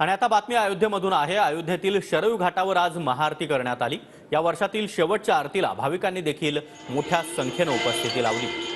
आणि आता बातमी अयोध्येमधून आहे। अयोध्येतील शरयू घाटावर आज महाआरती करण्यात आली। या वर्षातील शेवटच्या आरतीला भाविकांनी देखील मोठ्या संख्येने उपस्थिती लावली।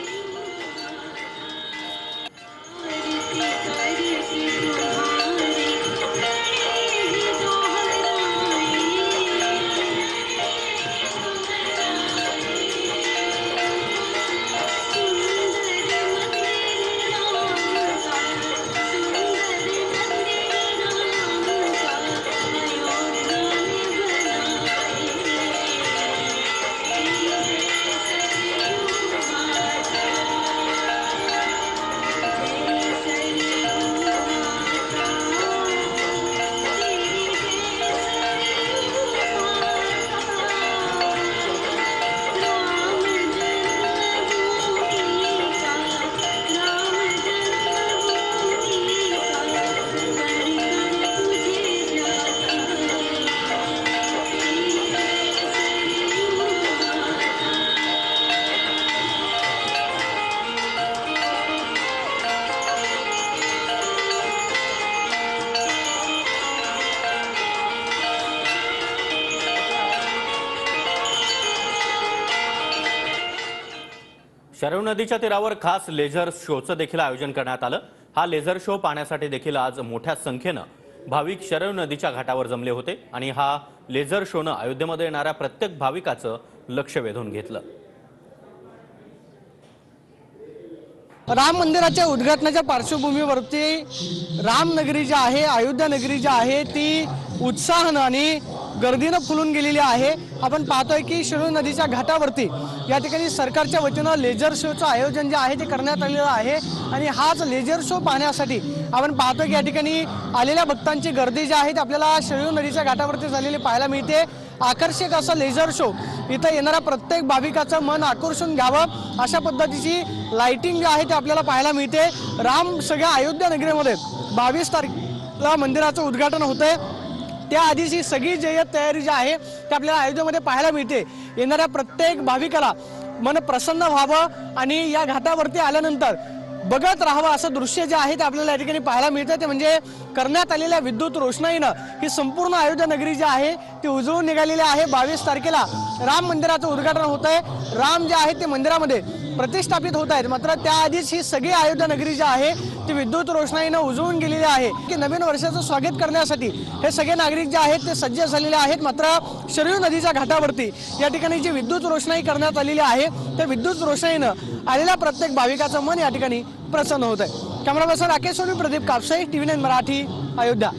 शरयू नदीच्या तीरावर खास लेझर शोचं देखील आयोजन करण्यात आलं। हा लेझर शो पाहण्यासाठी देखील आज मोठ्या संख्येने भाविक शरयू नदीच्या घाटावर जमले होते आणि हा लेझर शोनं अयोध्येमध्ये येणाऱ्या प्रत्येक भाविकाचं लक्ष वेधून घेतलं। राम मंदिराच्या उद्घाटनाच्या पार्श्वभूमीवरती रामनगरी जी आहे, अयोध्या नगरी जी आहे ती उत्साहानं आणि गर्दीनं फुलून गेलेली आहे। आपण पाहतोय की शरयू नदीच्या घाटावरती या ठिकाणी सरकारच्या वतीनं लेझर शोचं आयोजन जे आहे ते करण्यात आलेलं आहे आणि हाच लेझर शो पाहण्यासाठी आपण पाहतोय की या ठिकाणी आलेल्या भक्तांची गर्दी जी आहे ती आपल्याला शरयू नदीच्या घाटावरती झालेली पाहायला मिळते। आकर्षक असा लेझर शो इथं येणाऱ्या प्रत्येक भाविकाचं मन आकर्षून घ्यावं अशा पद्धतीची लाइटिंग जी आहे ते आपल्याला पाहायला मिळते। राम सगळ्या अयोध्या नगरीमध्ये 22 तारखेला मंदिराचं उद्घाटन होतंय। त्याआधीची सगळी जय्यत तयारी जी आहे ते आपल्याला अयोध्येमध्ये पाहायला मिळते। येणाऱ्या प्रत्येक भाविकाला मन प्रसन्न व्हावं आणि या घाटावरती आल्यानंतर बघत राहावं असं दृश्य जे आहे ते आपल्याला या ठिकाणी पाहायला मिळतं। ते म्हणजे करण्यात आलेल्या विद्युत रोषणाईनं ही संपूर्ण अयोध्या नगरी जी आहे ती उजळून निघालेली आहे। 22 तारखेला राम मंदिराचं उद्घाटन होत आहे। राम जे आहे ते मंदिरामध्ये प्रतिष्ठापित होत आहेत, मात्र त्याआधीच ही सगळी अयोध्या नगरी जी आहे ती विद्युत रोषणाईनं उजळून गेलेली आहे की नवीन वर्षाचं स्वागत करण्यासाठी हे सगळे नागरिक जे आहेत ते सज्ज झालेले आहेत। मात्र शरयू नदीच्या घाटावरती या ठिकाणी जी विद्युत रोषणाई करण्यात आलेली आहे त्या विद्युत रोषणाईनं आलेल्या प्रत्येक भाविकाचं मन या ठिकाणी प्रसन्न होत आहे। Camera person Rakesh Soni, Pradeep Kapse, TV9 Marathi, Ayodhya.